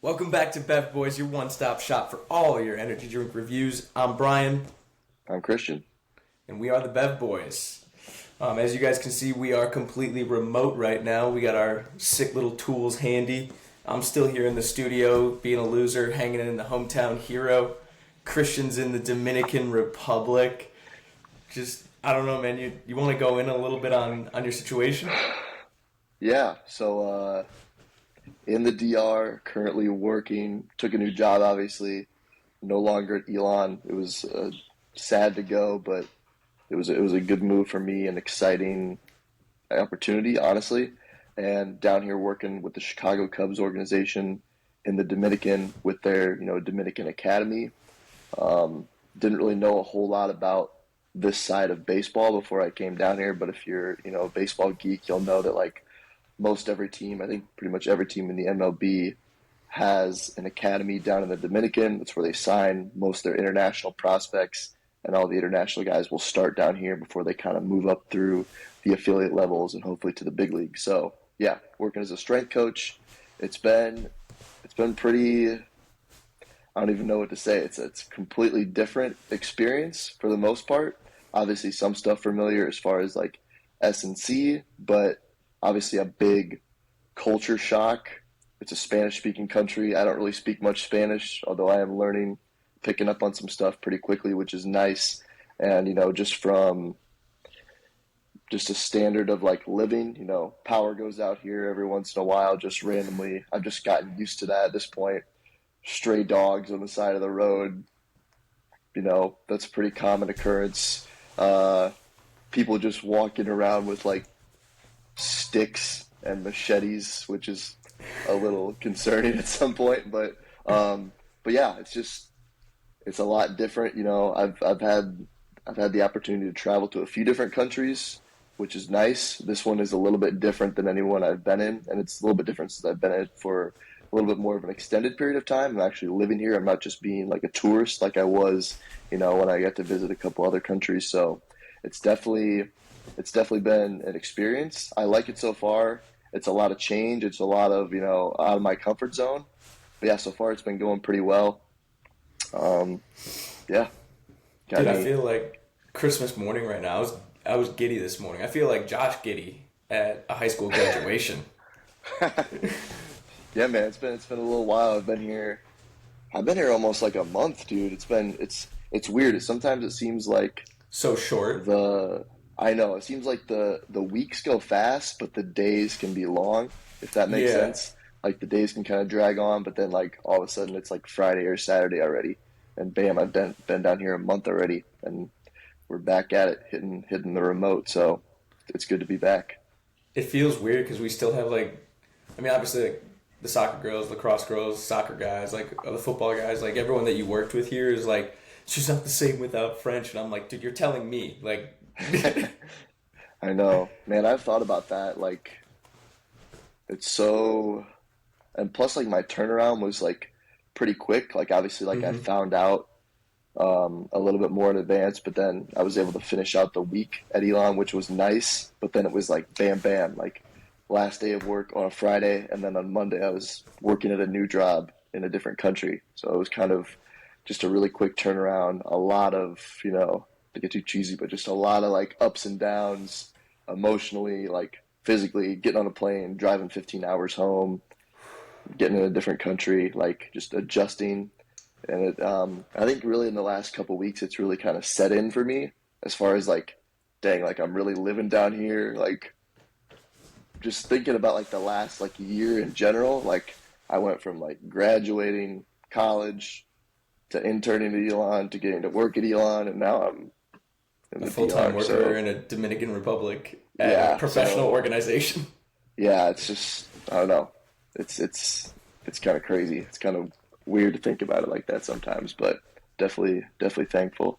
Welcome back to BevBois, your one-stop shop for all your energy drink reviews. I'm Brian, I'm Christian. and we are the BevBois. As you guys can see, we are completely remote right now. We got our sick little tools handy. I'm still here in the studio, being a loser, hanging in the hometown hero. Christian's in the Dominican Republic. I don't know, man. You want to go in a little bit on your situation? Yeah, in the DR, currently working, took a new job, obviously, no longer at Elon. It was sad to go, but it was a good move for me, an exciting opportunity, honestly. And down here working with the Chicago Cubs organization in the Dominican with their, Dominican Academy. Didn't really know a whole lot about this side of baseball before I came down here, but if you're, a baseball geek, you'll know that like most every team, I think pretty much every team in the MLB has an academy down in the Dominican. That's where they sign most of their international prospects, and all the international guys will start down here before they kind of move up through the affiliate levels and hopefully to the big league. So yeah, working as a strength coach, it's been pretty. I don't even know what to say. It's a completely different experience for the most part. Obviously, some stuff familiar as far as like S&C, but obviously a big culture shock. It's a Spanish-speaking country. I don't really speak much Spanish, although I am learning, picking up on some stuff pretty quickly, which is nice. And, just from just a standard of like living, power goes out here every once in a while, just randomly. I've just gotten used to that at this point. Stray dogs on the side of the road, that's a pretty common occurrence. People just walking around with like sticks and machetes, which is a little concerning at some point. But yeah, it's a lot different. I've had the opportunity to travel to a few different countries, which is nice. This one is a little bit different than anyone I've been in, and it's a little bit different since I've been in it for a little bit more of an extended period of time. I'm actually living here. I'm not just being like a tourist like I was, when I got to visit a couple other countries. So it's definitely it's definitely been an experience. I like it so far. It's a lot of change. It's a lot of, out of my comfort zone. But yeah, so far it's been going pretty well. Um, yeah. Dude, Got I any? feel like Christmas morning right now. I was giddy this morning. I feel like Josh Giddy at a high school graduation. Yeah, man, it's been a little while. I've been here almost like a month, dude. It's weird. Sometimes it seems like So short. the I know, it seems like the weeks go fast, but the days can be long, if that makes Yeah. sense. Like the days can kind of drag on, but then like all of a sudden it's like Friday or Saturday already, and bam, I've been down here a month already, and we're back at it, hitting the remote. So it's good to be back. It feels weird because we still have obviously like the soccer girls, lacrosse girls, soccer guys, like the football guys, like everyone that you worked with here is like, it's just not the same without French. And I'm like, dude, you're telling me. Like, I know, man. I've thought about that. Like it's so, and plus like my turnaround was like pretty quick. Like obviously, like I hmm found out a little bit more in advance, but then I was able to finish out the week at Elon, which was nice. But then it was like bam, bam, like last day of work on a Friday, and then on Monday I was working at a new job in a different country. So it was kind of just a really quick turnaround. A lot of, to get too cheesy, but just a lot of like ups and downs emotionally, like physically, getting on a plane, driving 15 hours home, getting in a different country, like just adjusting. And I think really in the last couple weeks, it's really kind of set in for me as far as like, dang, like I'm really living down here. Like just thinking about like the last like year in general, like I went from like graduating college to interning at Elon to getting to work at Elon, and now I'm in a the full time DR. worker So in a Dominican Republic at a yeah, professional so organization. yeah, it's just I don't know. It's kind of crazy. It's kind of weird to think about it like that sometimes, but definitely thankful.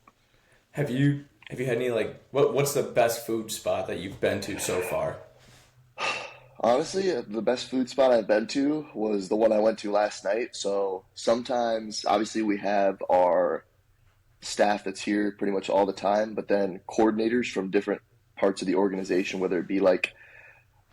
Have you had any what's the best food spot that you've been to so far? Honestly, the best food spot I've been to was the one I went to last night. So sometimes, obviously, we have our staff that's here pretty much all the time, but then coordinators from different parts of the organization, whether it be like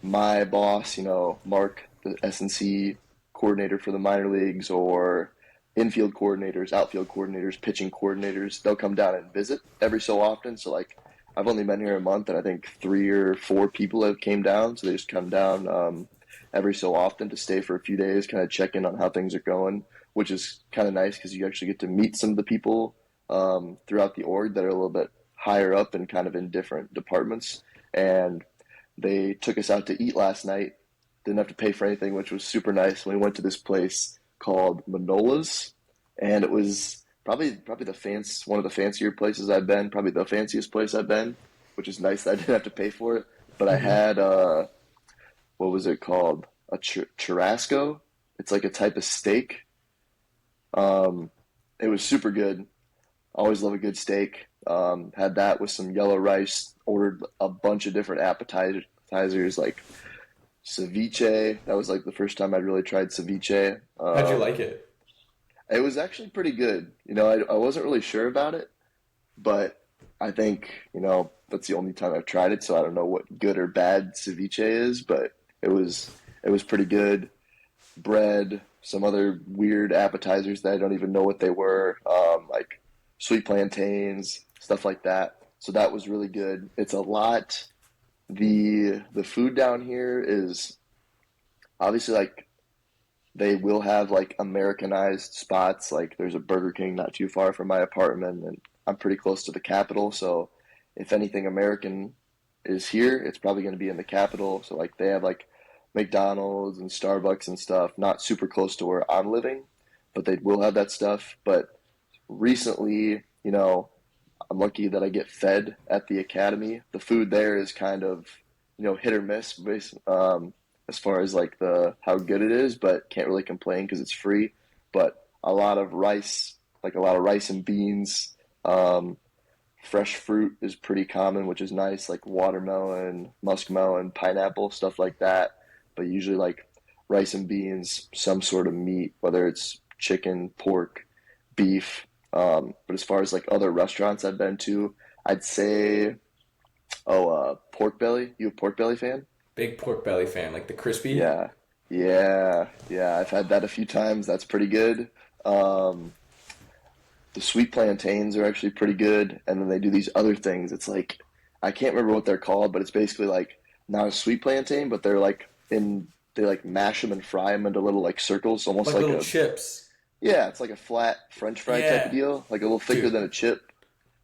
my boss, Mark, the S&C coordinator for the minor leagues or infield coordinators, outfield coordinators, pitching coordinators. They'll come down and visit every so often. So like I've only been here a month, and I think 3 or 4 people have came down. So they just come down every so often to stay for a few days, kind of check in on how things are going, which is kind of nice because you actually get to meet some of the people throughout the org that are a little bit higher up and kind of in different departments. And they took us out to eat last night. Didn't have to pay for anything, which was super nice. We went to this place called Manola's, and it was probably one of the fancier places I've been, probably the fanciest place I've been, which is nice that I didn't have to pay for it. But I had what was it called? A churrasco. It's like a type of steak. It was super good. Always love a good steak. Had that with some yellow rice. Ordered a bunch of different appetizers like ceviche. That was like the first time I'd really tried ceviche. How'd you like it? It was actually pretty good. I wasn't really sure about it, but I think, that's the only time I've tried it, so I don't know what good or bad ceviche is, but it was pretty good. Bread, some other weird appetizers that I don't even know what they were, like sweet plantains, stuff like that. So that was really good. It's a lot. The food down here is obviously like they will have like Americanized spots. Like there's a Burger King not too far from my apartment, and I'm pretty close to the Capitol. So if anything American is here, it's probably going to be in the Capitol. So like they have like McDonald's and Starbucks and stuff, not super close to where I'm living, but they will have that stuff. But recently, I'm lucky that I get fed at the academy. The food there is kind of, hit or miss as far as like how good it is, but can't really complain because it's free. But a lot of rice, like a lot of rice and beans. Fresh fruit is pretty common, which is nice, like watermelon, muskmelon, pineapple, stuff like that. But usually like rice and beans, some sort of meat, whether it's chicken, pork, beef. But as far as like other restaurants I've been to, I'd say, pork belly. You a pork belly fan? Big pork belly fan, like the crispy. Yeah, yeah. I've had that a few times. That's pretty good. Um, the sweet plantains are actually pretty good, and then they do these other things. It's like I can't remember what they're called, but it's basically like not a sweet plantain, but they like mash them and fry them into little like circles, almost Like like little a chips. yeah, it's like a flat French fry type of Yeah. deal, like a little thicker Dude, than a chip.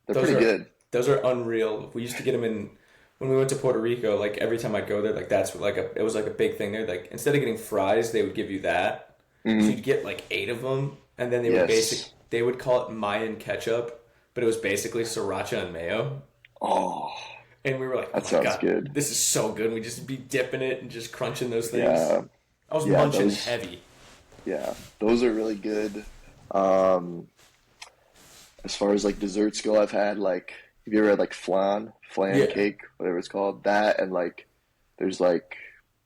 They're those pretty are good. those are unreal. We used to get them in when we went to Puerto Rico. Like every time I'd go there, like that's like it was like a big thing there. Like instead of getting fries, they would give you that. So Hmm. you'd get like 8 of them, and then Yes. they would call it Mayan ketchup, but it was basically sriracha and mayo. Oh, And we were like, oh that my sounds God, good. this is so good. We'd just be dipping it and just crunching those things. Yeah, I was yeah, munching those heavy. yeah, those are really good. Um, as far as like desserts go, I've had like have you ever had like flan Yeah. cake, whatever it's called? That and like there's like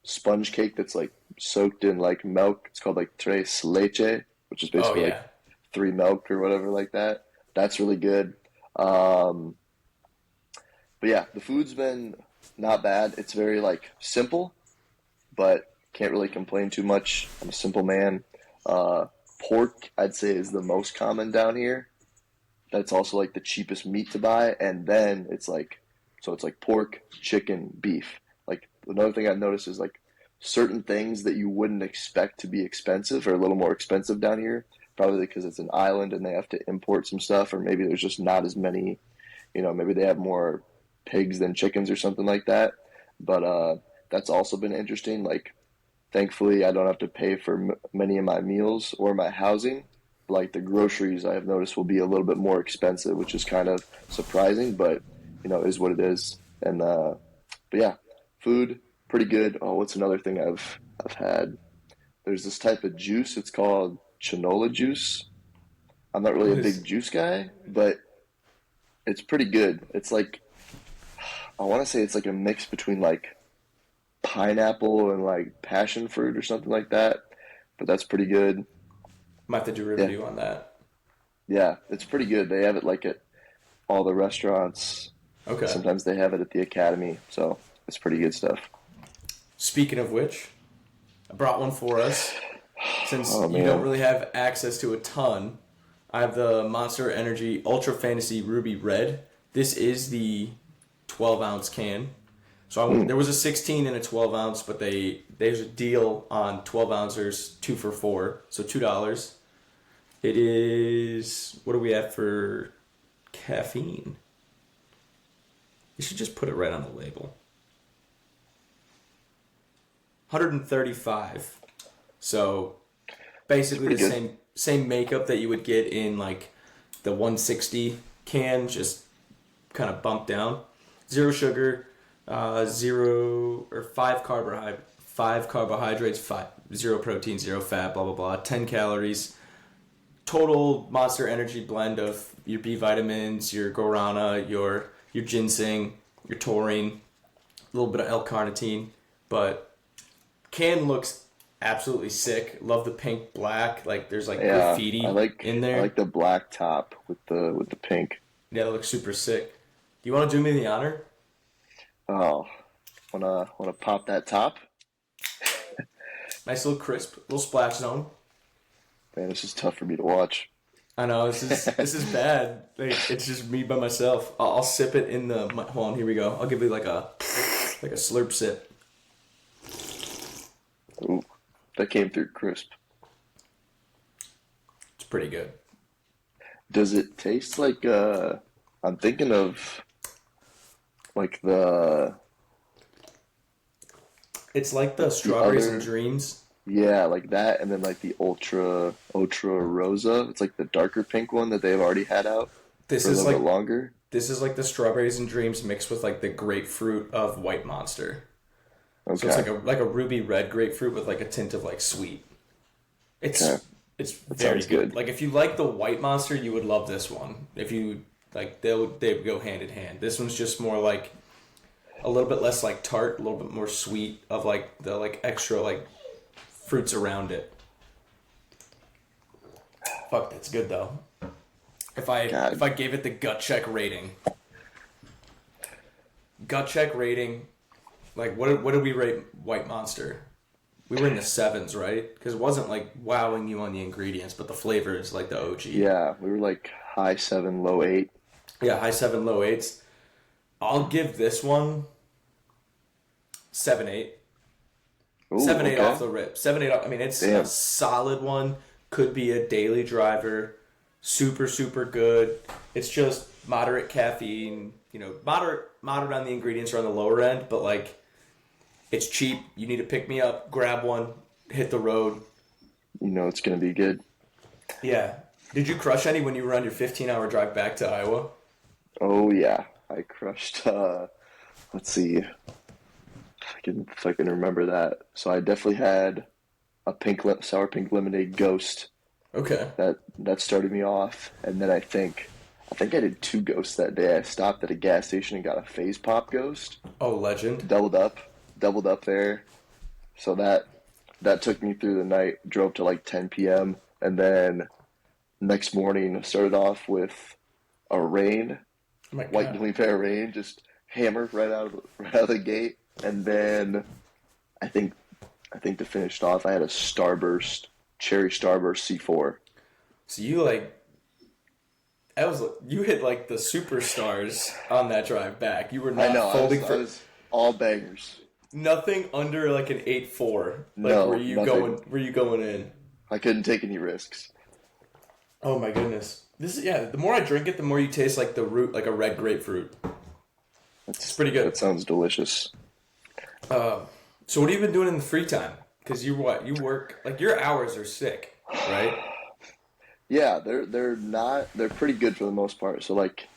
sponge cake that's like soaked in like milk. It's called like tres leche, which is Oh basically like yeah. three milk or whatever like that. That's really good. Um, but yeah, the food's been not bad. It's very like simple, but can't really complain too much. I'm a simple man. Uh, Pork, I'd say, is the most common down here. That's also like the cheapest meat to buy, and then it's like pork, chicken, beef. Like another thing I've noticed is like certain things that you wouldn't expect to be expensive are a little more expensive down here, probably because it's an island and they have to import some stuff, or maybe there's just not as many. Maybe they have more pigs than chickens or something like that. But that's also been interesting. Like, thankfully, I don't have to pay for many of my meals or my housing. Like the groceries, I have noticed will be a little bit more expensive, which is kind of surprising, but is what it is. And but yeah, food pretty good. Oh, what's another thing I've had? There's this type of juice. It's called chinola juice. I'm not really a What big is juice guy, but it's pretty good. It's like I want to say it's like a mix between like pineapple and like passion fruit or something like that. But that's pretty good. might have to do a Yeah, review on that. yeah, it's pretty good. They have it like at all the restaurants. Okay. Sometimes they have it at the academy, so it's pretty good stuff. Speaking of which, I brought one for us. since Oh you don't man. really have access to a ton, I have the Monster Energy Ultra Fantasy Ruby Red. This is the 12-ounce can. So Mm. there was a 16 and a 12 ounce, but there's a deal on 12 ounces, 2 for $4, so $2. It is, what do we have for caffeine? You should just put it right on the label. 135. So It's basically pretty the good. same makeup that you would get in like the 160 can, just kind of bumped down. Zero sugar, zero or five carbohydrates, zero protein, zero fat, blah blah blah. 10 calories. Total Monster Energy blend of your B vitamins, your guarana, your ginseng, your taurine, a little bit of L-carnitine, but can looks absolutely sick. Love the pink black. Like there's like Yeah, I graffiti like in I there. like the black top with the pink. Yeah, that looks super sick. Do you want to do me the honor? Oh, wanna pop that top? Nice little crisp, little splash zone. Man, this is tough for me to watch. I know this is bad. Like, it's just me by myself. I'll sip it in the. Hold on, here we go. I'll give you like a slurp sip. Ooh, that came through crisp. It's pretty good. Does it taste like I'm thinking of like It's like the the strawberries and other, dreams. yeah, like that, and then like the Ultra Rosa. It's like the darker pink one that they've already had out This for a is little bit like longer. this is like the strawberries and dreams mixed with like the grapefruit of White Monster. So it's Okay, like a ruby red grapefruit with like a tint of like sweet. okay, It's that very sounds good. good. Like if you like the White Monster, you would love this one. If you like, they would go hand in hand. This one's just more like a little bit less like tart, a little bit more sweet of like the like extra like fruits around it. Fuck, that's good though. If God, I gave it the gut check rating, like what did we rate White Monster? We were in the sevens, right? Because it wasn't like wowing you on the ingredients, but the flavor is like the OG. yeah, we were like high seven, low eight. Yeah, high seven, low eights. I'll give this one 7-8. Ooh, 7-8 off okay, the rip. 7-8. I mean, it's a damn. solid one. Could be a daily driver. Super, super good. It's just moderate caffeine. Moderate on the ingredients or on the lower end, but like it's cheap. You need to pick me up, grab one, hit the road. You know it's gonna be good. Yeah. Did you crush any when you were on your 15-hour drive back to Iowa? Oh yeah, I crushed. Let's see if I can remember that. So I definitely had a sour pink lemonade ghost Okay. that started me off, and then I think I did two ghosts that day. I stopped at a gas station and got a phase pop ghost, Oh, legend. doubled up there. So that took me through the night. Drove to like 10 p.m. and then next morning I started off with a rain, Oh my white god. gleam pair of rain, just hammered right out of the gate, and then I think I think to finish it off I had a cherry starburst C4. So you like that was you hit like the superstars on that drive back. You were I not know folding I for was all bangers. nothing under like an 8-4. Like No, nothing. were you going in? I couldn't take any risks. Oh my goodness. This is yeah, the more I drink it, the more you taste like the root like a red grapefruit. It's pretty good. That sounds delicious. So what have you been doing in the free time? Cuz you work like your hours are sick, right? Yeah, they're pretty good for the most part. So like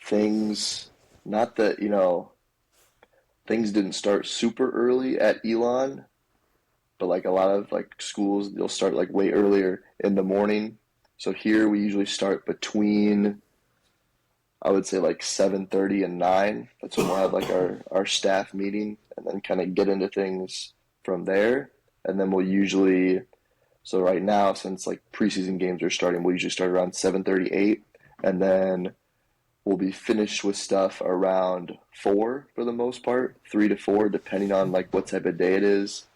things, not that things didn't start super early at Elon, but like a lot of like schools, they'll start like way earlier in the morning. So here we usually start between, I would say like 7:30 and 9. That's when we'll have like our staff meeting and then kind of get into things from there. And then we'll usually, so right now, since like preseason games are starting, we'll usually start around 7:38, and then we'll be finished with stuff around 4 for the most part, 3 to 4, depending on like what type of day it is.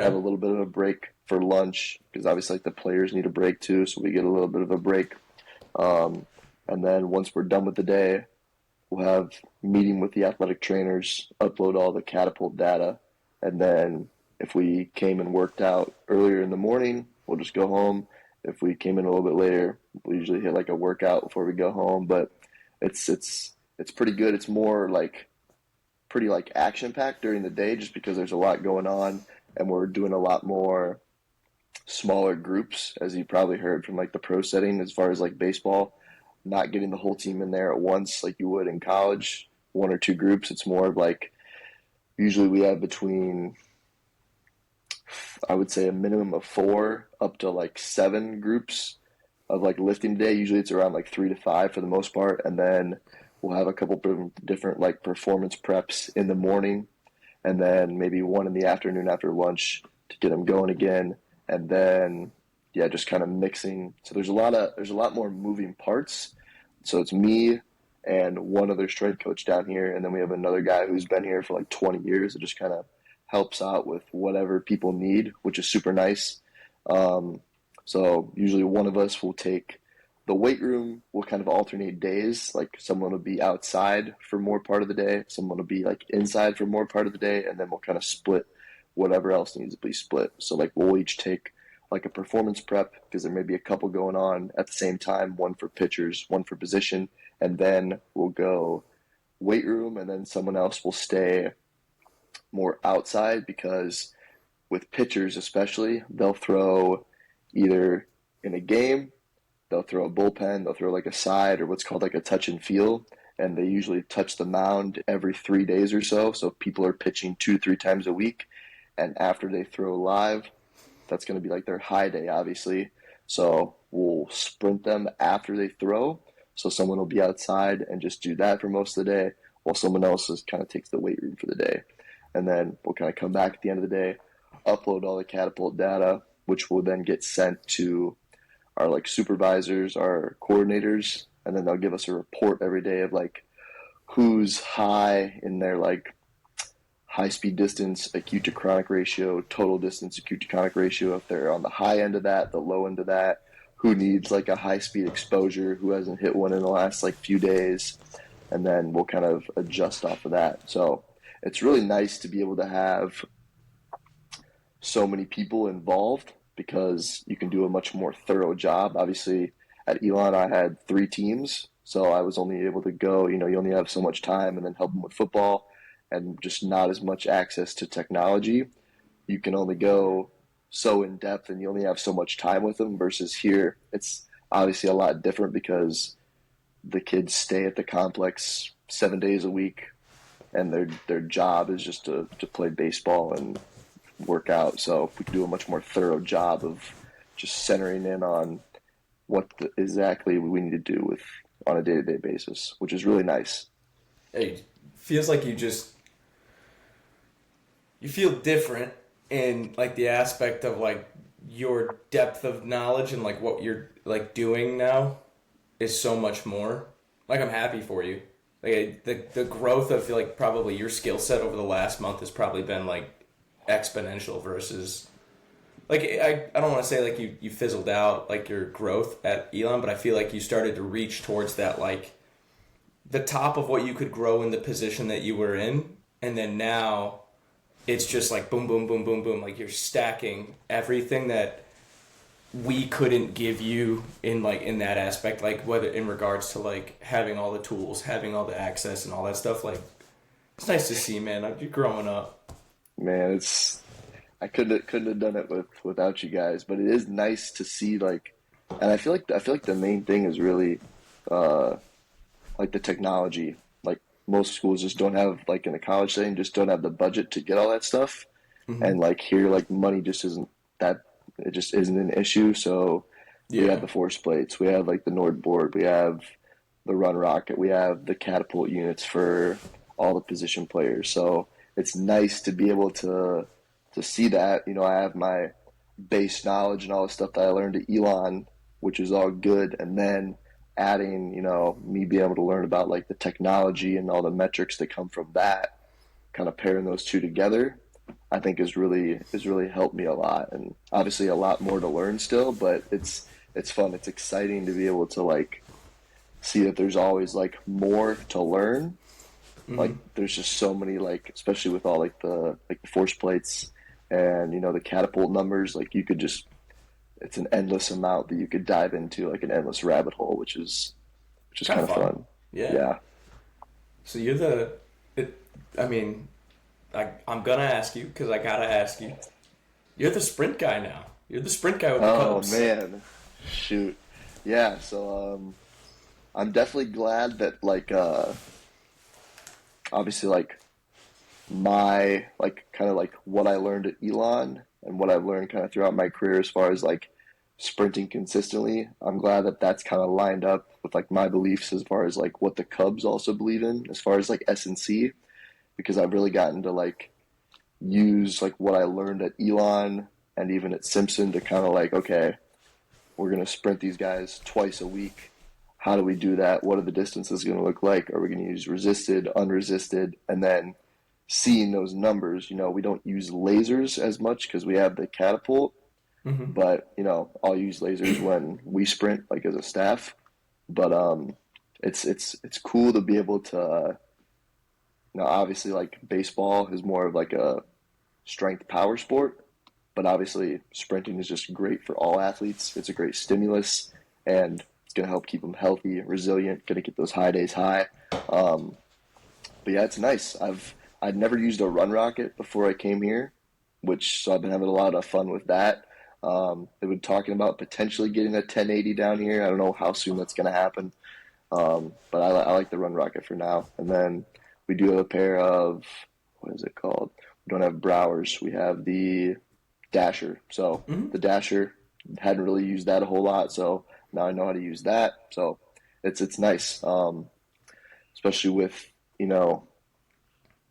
Have Okay. a little bit of a break for lunch because obviously like the players need a break too, so we get a little bit of a break. Um, and then once we're done with the day, we'll have meeting with the athletic trainers, upload all the catapult data, and then if we came and worked out earlier in the morning, we'll just go home. If we came in a little bit later, we usually hit like a workout before we go home. But it's pretty good. It's more like pretty like action packed during the day just because there's a lot going on and we're doing a lot more smaller groups, as you probably heard from like the pro setting as far as like baseball, not getting the whole team in there at once like you would in college, one or two groups. It's more of like usually we have between, I would say, a minimum of four up to like seven groups of like lifting day. Usually it's around like 3 to 5 for the most part. And then we'll have a couple of different like performance preps in the morning and then maybe one in the afternoon after lunch to get them going again. And then, yeah, just kind of mixing. So there's a lot more moving parts. So it's me and one other strength coach down here. And then we have another guy who's been here for like 20 years that just kind of helps out with whatever people need, which is super nice. So usually one of us will take the weight room. We'll kind of alternate days. Like someone will be outside for more part of the day, someone will be like inside for more part of the day, and then we'll kind of split whatever else needs to be split. So like we'll each take like a performance prep because there may be a couple going on at the same time, one for pitchers, one for position, and then we'll go weight room, and then someone else will stay more outside because with pitchers especially, they'll throw either in a game, they'll throw a bullpen, they'll throw like a side or what's called like a touch and feel, and they usually touch the mound every 3 days or so. So people are pitching 2 to 3 times a week, and after they throw live, that's going to be like their high day, obviously. So we'll sprint them after they throw. So someone will be outside and just do that for most of the day, while someone else just kind of takes the weight room for the day. And then we'll kind of come back at the end of the day, upload all the catapult data, which will then get sent to our like supervisors, our coordinators, and then they'll give us a report every day of like who's high in their like high speed distance, acute to chronic ratio, total distance, acute to chronic ratio, if they're on the high end of that, the low end of that, who needs like a high speed exposure, who hasn't hit one in the last like few days, and then we'll kind of adjust off of that. So it's really nice to be able to have so many people involved because you can do a much more thorough job. Obviously, at Elon, I had 3 teams, so I was only able to go, you only have so much time and then help them with football and just not as much access to technology. You can only go so in depth and you only have so much time with them versus here. It's obviously a lot different because the kids stay at the complex 7 days a week and their job is just to play baseball and work out. So we can do a much more thorough job of just centering in on what exactly we need to do with on a day-to-day basis, which is really nice. It feels like you feel different in like the aspect of like your depth of knowledge and like what you're like doing now is so much more. Like I'm happy for you. Like the growth of like probably your skill set over the last month has probably been like exponential versus like I don't want to say like you fizzled out like your growth at Elon, but I feel like you started to reach towards that like the top of what you could grow in the position that you were in, and then now it's just like boom boom boom boom boom, like you're stacking everything that we couldn't give you in like in that aspect, like whether in regards to like having all the tools, having all the access and all that stuff. Like it's nice to see, man. You're growing up. Man, I couldn't have done it without you guys, but it is nice to see like, and I feel like the main thing is really uh, like the technology. Like most schools just don't have like in the college setting just don't have the budget to get all that stuff, Mm-hmm. and like here like money just isn't that it just isn't an issue. So we Yeah. have the force plates, we have like the Nord board, we have the run rocket, we have the catapult units for all the position players. So it's nice to be able to see that. I have my base knowledge and all the stuff that I learned at Elon, which is all good, and then adding, me being able to learn about like the technology and all the metrics that come from that, kind of pairing those two together. I think is really helped me a lot, and obviously a lot more to learn still, but it's fun. It's exciting to be able to like see that there's always like more to learn. Like there's just so many like, especially with all like the force plates and the catapult numbers, like you could just it's an endless amount that you could dive into, like an endless rabbit hole, which is Kind kind of of fun. fun. Yeah. Yeah. So you're it, I mean, I'm gonna ask you because I gotta ask you. You're the sprint guy now. You're the sprint guy with the Oh Cubs. man, shoot. Yeah. So I'm definitely glad that like obviously like my like kind of like what I learned at Elon and what I've learned kind of throughout my career as far as like sprinting consistently. I'm glad that that's kind of lined up with like my beliefs as far as like what the Cubs also believe in as far as like S&C, because I've really gotten to like use like what I learned at Elon and even at Simpson to kind of like, okay, we're going to sprint these guys twice a week. How do we do that? What are the distances going to look like? Are we going to use resisted, unresisted? And then seeing those numbers, we don't use lasers as much because we have the catapult, but I'll use lasers when we sprint like as a staff. But it's cool to be able to obviously like baseball is more of like a strength power sport, but obviously sprinting is just great for all athletes. It's a great stimulus, and it's going to help keep them healthy, resilient, going to get those high days high. Um, but yeah, it's nice. I'd never used a run rocket before I came here, which so I've been having a lot of fun with that. They've been talking about potentially getting a 1080 down here. I don't know how soon that's going to happen, but I like the run rocket for now. And then we do have a pair of what is it called? We don't have Browers. We have the Dasher. So the Dasher hadn't really used that a whole lot. So now I know how to use that. So it's nice, especially with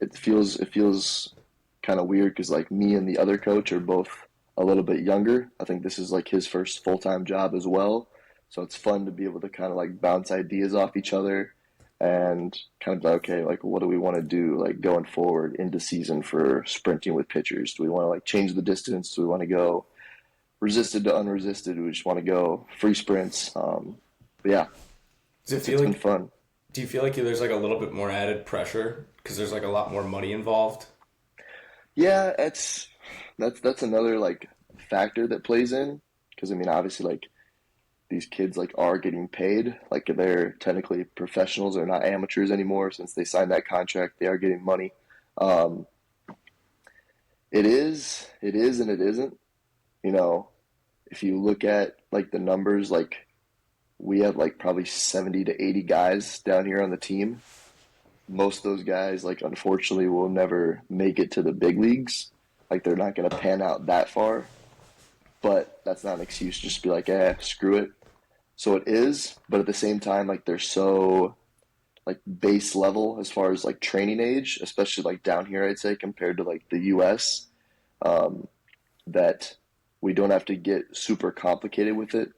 it feels kind of weird because like me and the other coach are both a little bit younger. I think this is like his first full time job as well. So it's fun to be able to kind of like bounce ideas off each other and kind of like, okay, like what do we want to do like going forward into season for sprinting with pitchers? Do we want to like change the distance? Do we want to go resisted to unresisted? Do we just want to go free sprints? But yeah, Does it feel it's been like? fun. Do you feel like there's like a little bit more added pressure because there's like a lot more money involved? Yeah, that's another like factor that plays in because I mean obviously like these kids like are getting paid like they're technically professionals, they're not amateurs anymore since they signed that contract, they are getting money. um, it is and it isn't. you know if you look at like the numbers, like we have like probably 70 to 80 guys down here on the team. Most of those guys like unfortunately will never make it to the big leagues, like they're not going to pan out that far, but that's not an excuse to just be like, screw it. So it is, but at the same time, like they're so like base level as far as like training age, especially like down here, I'd say compared to like the U.S. Um, that we don't have to get super complicated with it.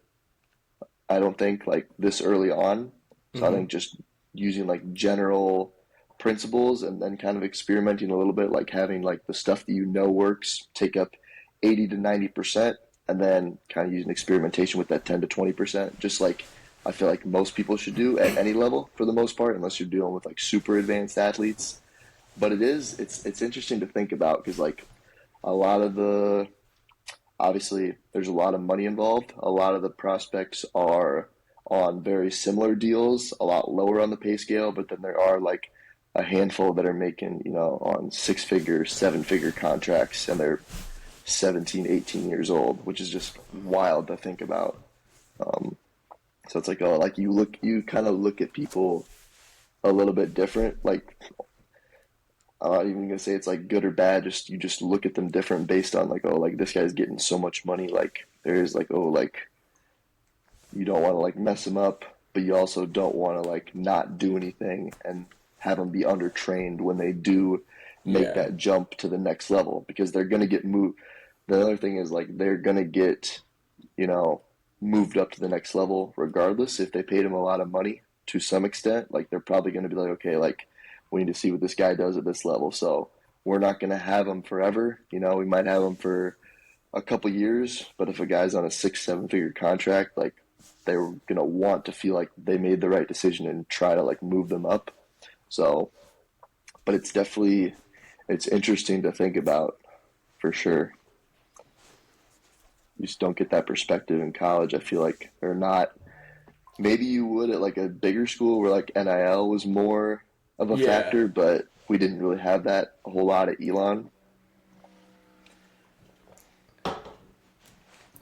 I don't think like this early on. So I think just using like general principles and then kind of experimenting a little bit, like having like the stuff that works take up 80 to 90%, and then kind of using experimentation with that 10 to 20%, just like I feel like most people should do at any level for the most part, unless you're dealing with like super advanced athletes. But it's interesting to think about because like a lot of the obviously there's a lot of money involved. A lot of the prospects are on very similar deals, a lot lower on the pay scale, but then there are like a handful that are making, on six figure, seven figure contracts and they're 17, 18 years old, which is just wild to think about. Um, so it's like, oh, like you kind of look at people a little bit different. Like, I'm not even gonna say it's like good or bad. Just you just look at them different based on like, oh, like this guy's getting so much money. Like there's like, oh, like you don't want to like mess them up, but you also don't want to like not do anything and have them be undertrained when they do make Yeah. that jump to the next level because they're gonna get moved. The other thing is like they're gonna get, you know, moved up to the next level regardless if they paid them a lot of money to some extent. Like they're probably gonna be like, okay, like we need to see what this guy does at this level. So we're not going to have them forever. You know, we might have them for a couple years, but if a guy's on a 6, 7 figure contract, like they're going to want to feel like they made the right decision and try to like move them up. So, but it's definitely, it's interesting to think about for sure. You just don't get that perspective in college. I feel like they're not, maybe you would at like a bigger school where like NIL was more of a Yeah. factor, but we didn't really have that a whole lot at Elon.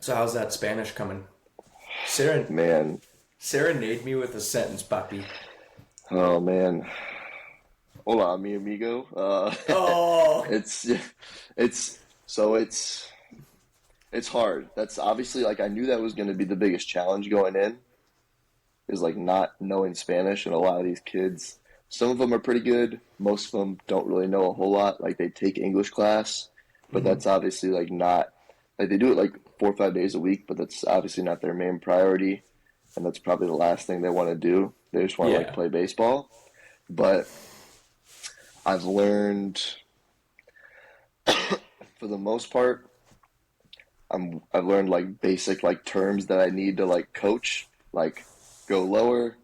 So how's that Spanish coming? Seren- Man, Serenade me with a sentence, papi. oh man. Hola, mi amigo. Oh, It's it's so it's hard. That's obviously like I knew that was going to be the biggest challenge going in is like not knowing Spanish, and a lot of these kids, some of them are pretty good, most of them don't really know a whole lot. Like they take English class, but hmm that's obviously like not like they do it like 4 or 5 days a week, but that's obviously not their main priority, and that's probably the last thing they want to do. They just want to like yeah. play baseball. But I've learned for the most part I've learned like basic like terms that I need to like coach, like go lower,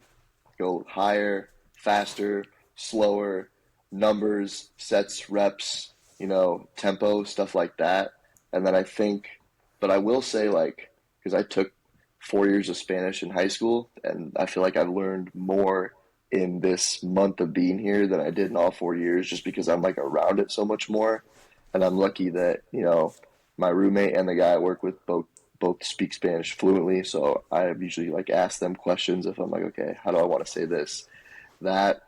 go higher, faster, slower, numbers, sets, reps, you know, tempo, stuff like that. And then I think, but I will say like, because I took 4 years of Spanish in high school, and I feel like I've learned more in this month of being here than I did in all 4 years, just because I'm like around it so much more. And I'm lucky that, you know, my roommate and the guy I work with both speak Spanish fluently, so I usually like ask them questions if I'm like, okay, how do I want to say this? That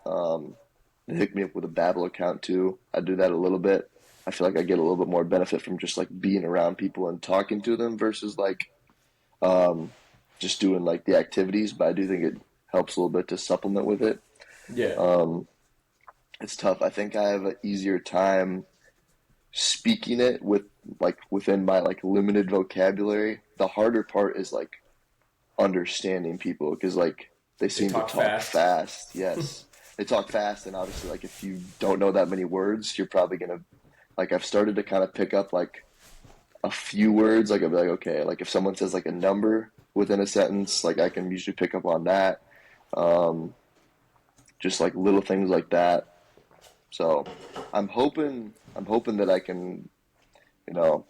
they hook me up with a Babbel account too. I do that a little bit. I feel like I get a little bit more benefit from just like being around people and talking to them versus like um, just doing like the activities. But I do think it helps a little bit to supplement with it. Yeah. Um, it's tough. I think I have an easier time speaking it with like within my like limited vocabulary. The harder part is like understanding people because like they They seem to talk talk fast. fast. Yes, they talk fast, and obviously like if you don't know that many words, you're probably gonna like I've started to kind of pick up like a few words. Like I'll be like, okay, like if someone says like a number within a sentence, like I can usually pick up on that. Um, just like little things like that. So I'm hoping that I can, you know,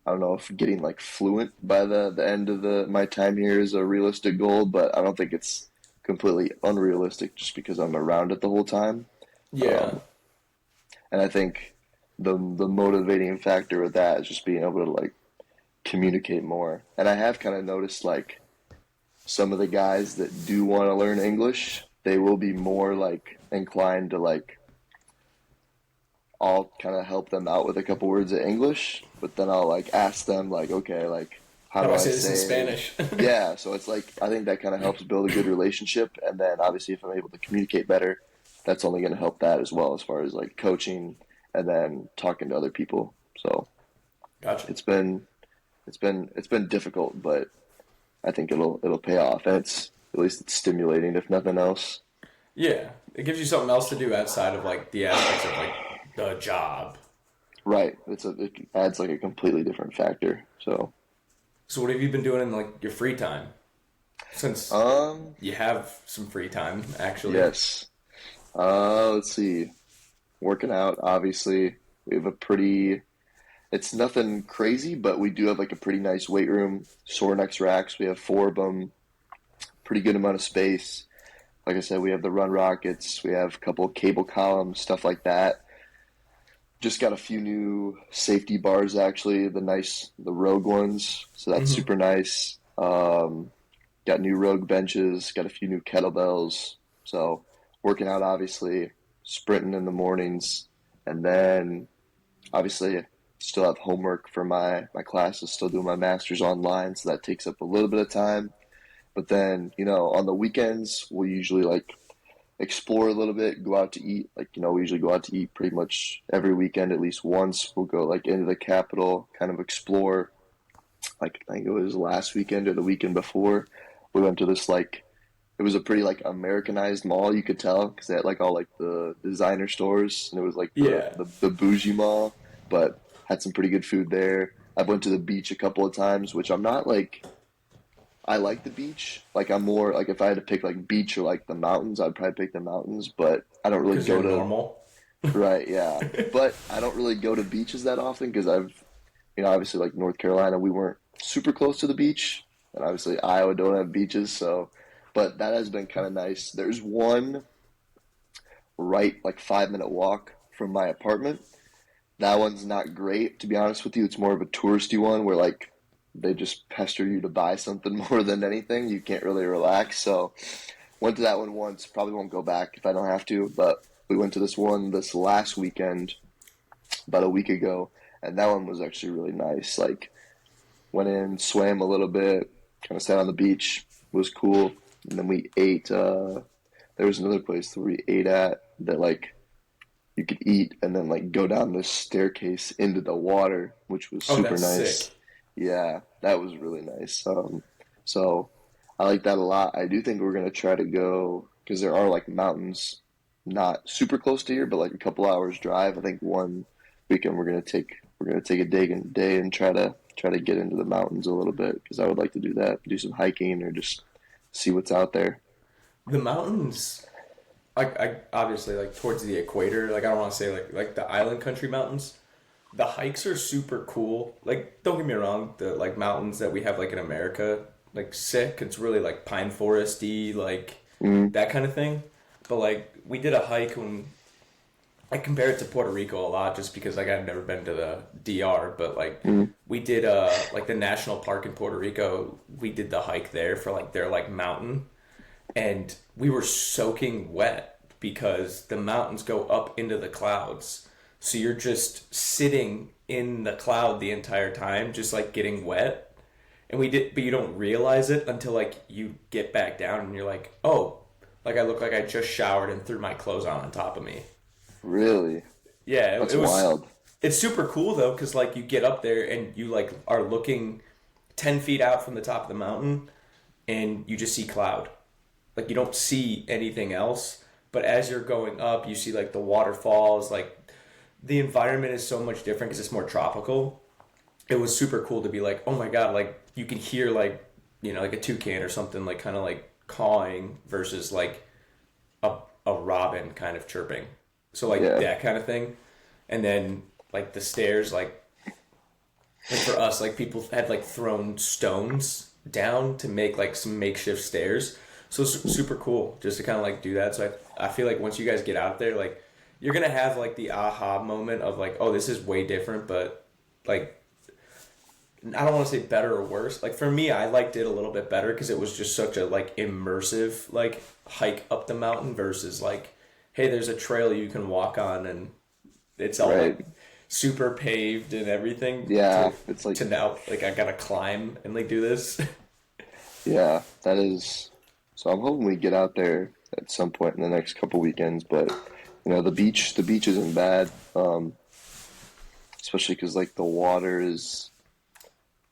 I don't know if getting like fluent by the end of the my time here is a realistic goal, but I don't think it's completely unrealistic just because I'm around it the whole time. Yeah. Um, and I think the motivating factor of that is just being able to like communicate more. And I have kind of noticed like some of the guys that do want to learn English, they will be more like inclined to like I'll kind of help them out with a couple words of English, but then I'll like ask them like, okay, like how How do do I I say this in say? Spanish? Yeah, so it's like I think that kind of helps build a good relationship, and then obviously if I'm able to communicate better, that's only going to help that as well as far as like coaching and then talking to other people. So Gotcha. it's been it's been difficult, but I think it'll pay off, and it's at least it's stimulating if nothing else. Yeah. It gives you something else to do outside of like the aspects of like the job. Right, it adds like a completely different factor. So So what have you been doing in like your free time? Since um you have some free time, actually. yes. Let's see. Working out, obviously. We have a pretty, it's nothing crazy, but we do have like a pretty nice weight room. Sorinex racks. We have four of them. Pretty good amount of space. Like I said, we have the run rockets. We have a couple of cable columns, stuff like that. Just got a few new safety bars, actually. The Rogue ones. So that's hmm super nice. Got new Rogue benches. Got a few new kettlebells. So working out, obviously. Sprinting in the mornings. And then obviously still have homework for my classes, still doing my master's online, so that takes up a little bit of time. But then, you know, on the weekends we'll usually like explore a little bit, go out to eat. Like, you know, we usually go out to eat pretty much every weekend at least once. We'll go like into the capital, kind of explore. Like I think it was last weekend or the weekend before. We went to this like it was a pretty like Americanized mall. You could tell because they had like all like the designer stores, and it was like Yeah, the bougie mall, but had some pretty good food there. I went to the beach a couple of times, which I'm not like. I like the beach. Like I'm more like if I had to pick like beach or like the mountains, I'd probably pick the mountains. But I don't really because you're go to normal. right, yeah. But I don't really go to beaches that often because obviously like North Carolina, we weren't super close to the beach, and obviously Iowa don't have beaches, so. But that has been kind of nice. There's one right like 5 minute walk from my apartment. That one's not great, to be honest with you. It's more of a touristy one where like they just pester you to buy something more than anything. You can't really relax. So went to that one once. Probably won't go back if I don't have to. But we went to this one this last weekend, about a week ago, and that one was actually really nice. Like went in, swam a little bit, kind of sat on the beach. It was cool. And then we ate. There was another place that we ate at that like you could eat and then like go down this staircase into the water, which was Oh, super that's sick. nice. Yeah, that was really nice. So I like that a lot. I do think we're gonna try to go because there are like mountains not super close to here, but like a couple hours drive. I think one weekend we're gonna take a day and try to get into the mountains a little bit because I would like to do that, do some hiking or just see what's out there. The mountains, I obviously like towards the equator. Like I don't want to say like the island country mountains. The hikes are super cool. Like don't get me wrong, the like mountains that we have like in America, like sick. It's really like pine foresty, like Mm, that kind of thing. But like we did a hike when I compare it to Puerto Rico a lot just because like I've never been to the DR, but like mm, we did like the national park in Puerto Rico, we did the hike there for like their like mountain and we were soaking wet because the mountains go up into the clouds. So you're just sitting in the cloud the entire time, just like getting wet. And we did, but you don't realize it until like you get back down and you're like, oh, like I look like I just showered and threw my clothes on top of me. really? Yeah, That's it was. wild. It's super cool though, because like you get up there and you like are looking 10 feet out from the top of the mountain, and you just see cloud. Like you don't see anything else. But as you're going up, you see like the waterfalls. Like the environment is so much different because it's more tropical. It was super cool to be like, oh my god, like you can hear like like a toucan or something like kind of like cawing versus like a a robin kind of chirping. So like Yeah. that kind of thing. And then like the stairs, like for us, like people had like thrown stones down to make like some makeshift stairs. So it's super cool just to kind of like do that. So I feel like once you guys get out there, like you're gonna have like the aha moment of like, oh, this is way different, but like I don't want to say better or worse. Like for me, I liked it a little bit better because it was just such a like immersive like hike up the mountain versus like, hey, there's a trail you can walk on and it's all Right. like super paved and everything Yeah. to It's like now like I gotta climb and like do this. yeah, that is. So I'm hoping we get out there at some point in the next couple weekends. But the beach isn't bad. Especially because like the water is.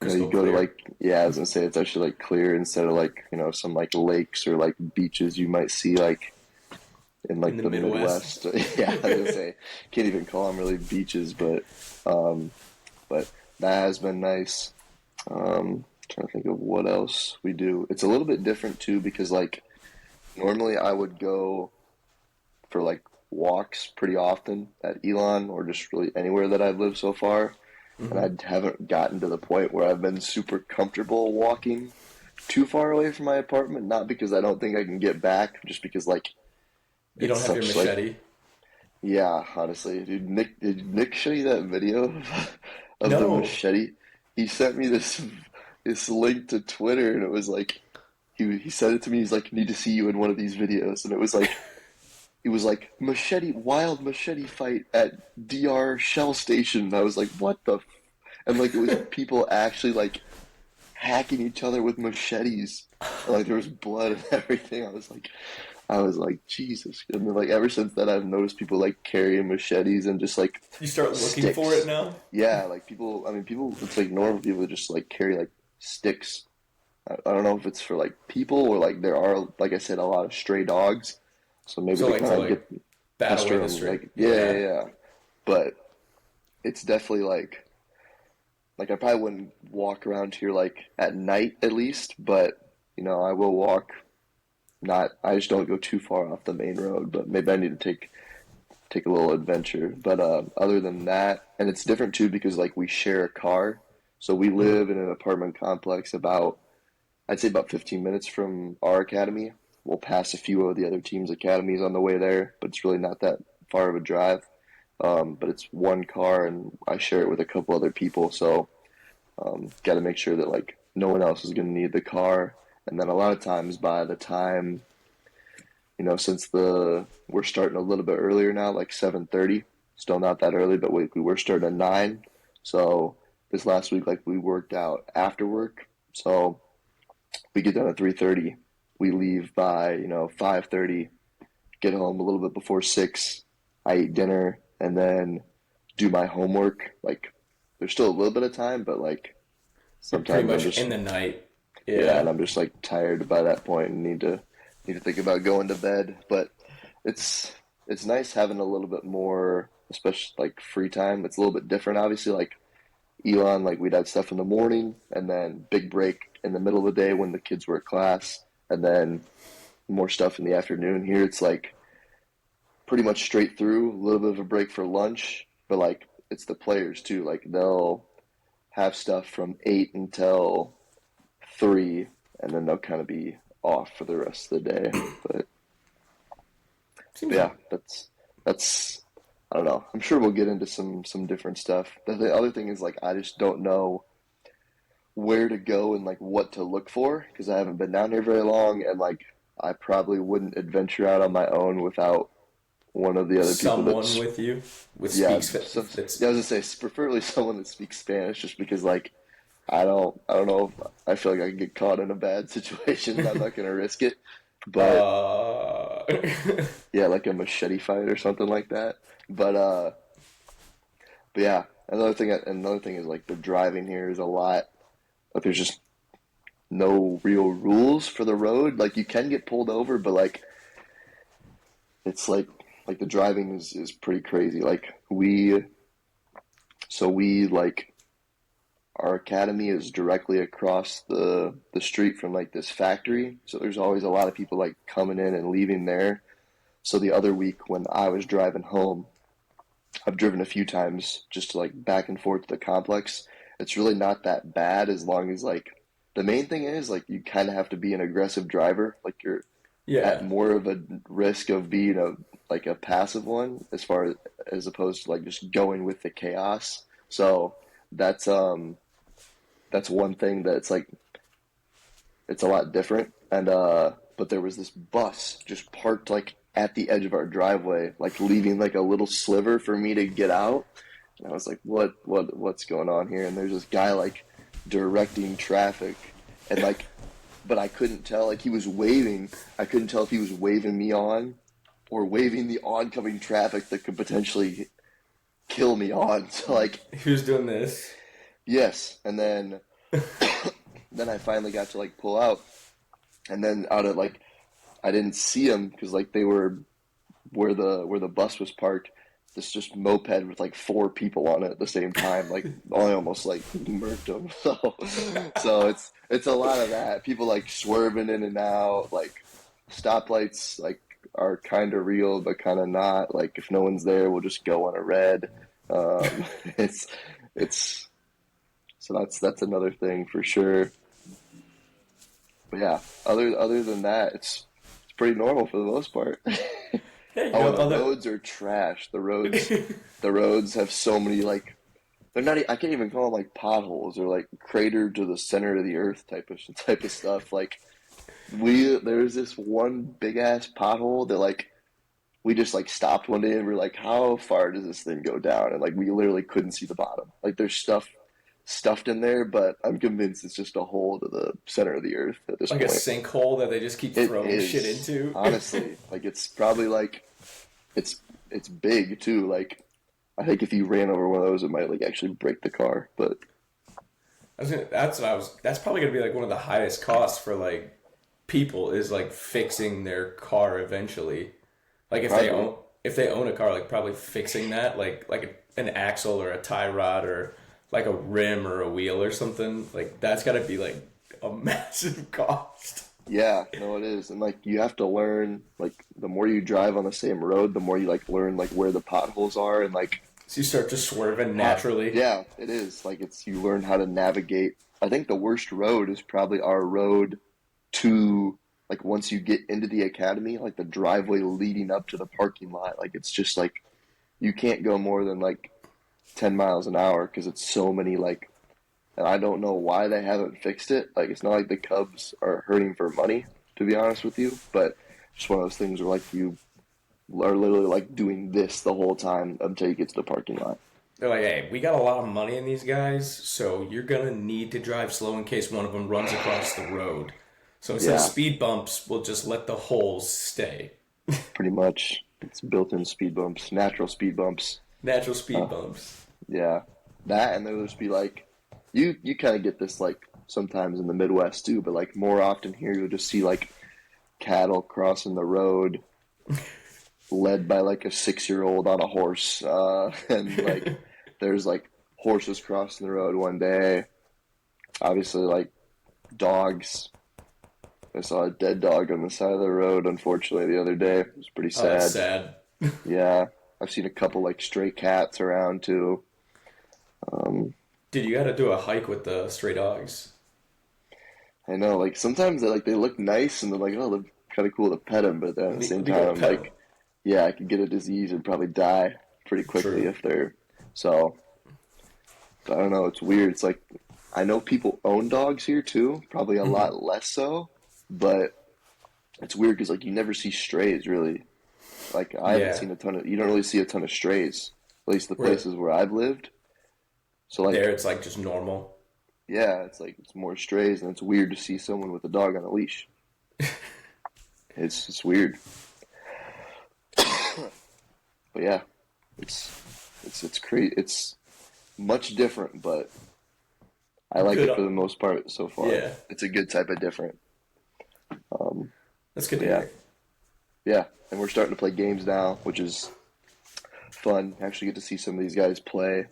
You Crystal go to clear like yeah, I was gonna say it's actually like clear instead of like some like lakes or like beaches you might see like in in like the the Midwest. Midwest. Yeah, I was gonna say can't even call them really beaches, um, but that has been nice. Trying to think of what else we do. It's a little bit different too because like normally I would go for like walks pretty often at Elon or just really anywhere that I've lived so far, and Hmm. I haven't gotten to the point where I've been super comfortable walking too far away from my apartment. Not because I don't think I can get back, just because like You it's don't have your such like machete. yeah, honestly, dude. Nick, did Nick show you that video of the No. machete? He sent me this link to Twitter, and it was like he sent it to me. He's like, "Need to see you in one of these videos," and it was like machete wild machete fight at DR Shell Station. And I was like, "What the?" And like it was people actually like hacking each other with machetes. And, like there was blood and everything. I was like, Jesus. And then, like ever since then, I've noticed people like carrying machetes and just like You start looking for it sticks. now? Yeah, like people. I mean, people. It's like normal people just like carry like sticks. I don't know if it's for like people or like there are, like I said, a lot of stray dogs. So maybe So they like to kind of like get battle pester away the them. street. Like, yeah, yeah, Yeah. yeah. But it's definitely like I probably wouldn't walk around here like at night at least, but I will walk. Not, I just don't go too far off the main road, but maybe I need to take a little adventure. But other than that, and it's different too because like we share a car, so we Mhm. live in an apartment complex about I'd say about 15 minutes from our academy. We'll pass a few of the other teams' academies on the way there, but it's really not that far of a drive. But it's one car, and I share it with a couple other people, so got to make sure that like no one else is going to need the car. And then a lot of times by the time since the we're starting a little bit earlier now, like 7:30, still not that early, but we were starting at 9. So this last week, like we worked out after work, so we get done at 3:30. We leave by 5:30, get home a little bit before 6. I eat dinner and then do my homework. Like there's still a little bit of time, but like You're pretty sometimes I'm much just, in the night. yeah, and Yeah. I'm just like tired by that point and need to think about going to bed. But it's it's nice having a little bit more, especially like free time. It's a little bit different, obviously. Like Elon, like we'd have stuff in the morning and then big break in the middle of the day when the kids were at class, and then more stuff in the afternoon. Here it's like pretty much straight through, a little bit of a break for lunch, but like it's the players too. Like they'll have stuff from 8 until 3, and then they'll kind of be off for the rest of the day. But Seems yeah, that's I don't know. I'm sure we'll get into some different stuff. The other thing is like I just don't know where to go and like what to look for because I haven't been down here very long, and like I probably wouldn't adventure out on my own without one of the other people someone that's, with you with yeah, speaks so, that's yeah, I was gonna say preferably someone that speaks Spanish just because like I don't know if I feel like I could get caught in a bad situation and I'm not gonna risk it. But uh yeah, like a machete fight or something like that. But uh but yeah, another thing is like the driving here is a lot, like there's just no real rules for the road. Like you can get pulled over, but like it's like the driving is pretty crazy. Like we like our academy is directly across the street from like this factory. So there's always a lot of people like coming in and leaving there. So the other week when I was driving home, I've driven a few times just to like back and forth to the complex. It's really not that bad as long as like the main thing is like you kind of have to be an aggressive driver. Like you're at yeah. more of a risk of being a passive one as opposed to like just going with the chaos. So that's um that's one thing that's like it's a lot different. And but there was this bus just parked like at the edge of our driveway, like leaving like a little sliver for me to get out. And I was like, what's going on here? And there's this guy like directing traffic, and like, but I couldn't tell. Like he was waving. I couldn't tell if he was waving me on or waving the oncoming traffic that could potentially kill me on. So like, Who's doing this? yes. And then I finally got to like pull out, and then out of like I didn't see them because like they were where the bus was parked. This just moped with like 4 people on it at the same time. Like I almost like murked them. So it's a lot of that. People like swerving in and out. Like stoplights like are kind of real but kind of not. Like if no one's there, we'll just go on a red. Um, it's it's so that's another thing for sure. But yeah, other than that, it's pretty normal for the most part. Hey, Oh, and the other roads are trash. The roads have so many like they're not. I can't even call them like potholes or like cratered to the center of the earth type of stuff. Like there's this one big ass pothole that like we just like stopped one day and we're like, how far does this thing go down? And like we literally couldn't see the bottom. Like there's stuff stuffed in there, but I'm convinced it's just a hole to the center of the earth at this like a point. sinkhole that they just keep It throwing shit is into. honestly like it's probably like it's big too. Like I think if you ran over one of those, it might like actually break the car. But That's probably gonna be like one of the highest costs for like people is like fixing their car eventually. Like Probably. if they own a car, like probably fixing that, an axle or a tie rod or like a rim or a wheel or something. Like that's got to be like a massive cost. Yeah, no, it is. And like you have to learn like the more you drive on the same road, the more you like learn like where the potholes are and like So you start just swerving how naturally. yeah, it is. Like it's you learn how to navigate. I think the worst road is probably our road to like once you get into the academy, like the driveway leading up to the parking lot. Like it's just like you can't go more than like 10 miles an hour because it's so many like and I don't know why they haven't fixed it. Like it's not like the Cubs are hurting for money, to be honest with you, but just one of those things where like you are literally like doing this the whole time until you get to the parking lot. They're like, hey, we got a lot of money in these guys, so you're gonna need to drive slow in case one of them runs across the road. So instead of Yeah, speed bumps, we'll just let the holes stay. pretty much. It's built-in speed bumps, natural speed bumps. Natural speed Uh, bumps. yeah, that and there'll just be like you kind of get this like sometimes in the Midwest too, but like more often here you'll just see like cattle crossing the road led by like a 6-year-old on a horse, and like there's like horses crossing the road one day. Obviously, like dogs. I saw a dead dog on the side of the road, unfortunately, the other day. It was pretty Oh, that's sad. sad. Yeah, I've seen a couple like stray cats around too. Dude, you gotta do a hike with the stray dogs. I know, like sometimes they look nice and they're like, oh, they're kind of cool to pet them, but then at the same We gotta time, I'm pet them. like, yeah, I could get a disease and probably die pretty quickly True. if they're so. I don't know. It's weird. It's like I know people own dogs here too, probably a Hmm. lot less so, but it's weird because like you never see strays really. Like I haven't Yeah. seen a ton of. You don't really see a ton of strays, at least the Where places where I've lived. So there like, it's like just normal. yeah, it's like it's more strays, and it's weird to see someone with a dog on a leash. It's weird, but yeah, it's crazy. It's much different, but I like Good. it for the most part so far. Yeah. It's a good type of different. Um, That's good but to yeah, hear. yeah, and we're starting to play games now, which is fun. Actually, get to see some of these guys play,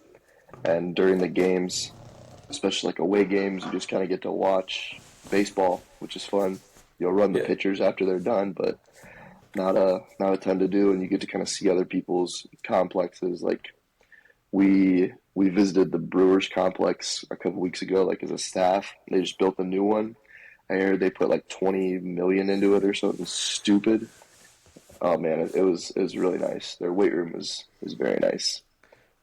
and during the games, especially like away games, you just kind of get to watch baseball, which is fun. You'll run the Yeah. pitchers after they're done, but not a ton to do, and you get to kind of see other people's complexes. Like we visited the Brewers complex a couple weeks ago, like as a staff. They just built a new one. I heard they put like 20 million into it or something stupid. Oh man, it was really nice. Their weight room is very nice.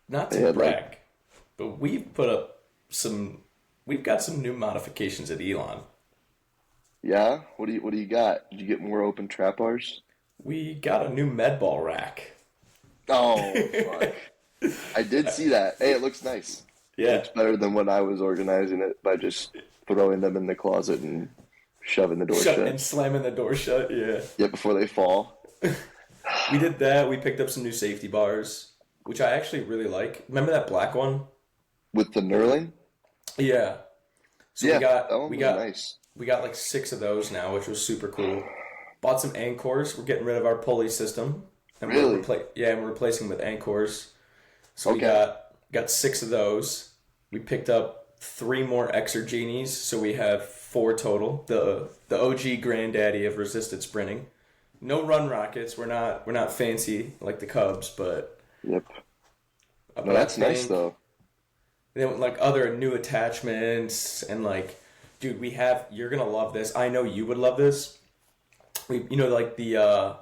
Not They to had like brag, but some we've got some new modifications at Elon. yeah. What do you got? Did you get more open trap bars? We got a new med ball rack. Oh fuck! I did see that. Hey, it looks nice. It Yeah. looks better than when I was organizing it by just throwing them in the closet and shoving the door Shut shut. and slamming the door shut. Yeah. Yeah, before they fall. We did that. We picked up some new safety bars, which I actually really like. Remember that black one? With the knurling? Yeah. So Yeah, that one was nice. we got like six of those now, which was super cool. Bought some Anchors. We're getting rid of our pulley system, and Really? we're replacing with Anchors. So we Okay. got six of those. We picked up three more Exergenies, so we have four total. The OG granddaddy of resisted sprinting. No run rockets. We're not fancy like the Cubs, Yep. No, but I that's nice think though. then like other new attachments and like, dude, we have. You're gonna love this. I know you would love this. We like the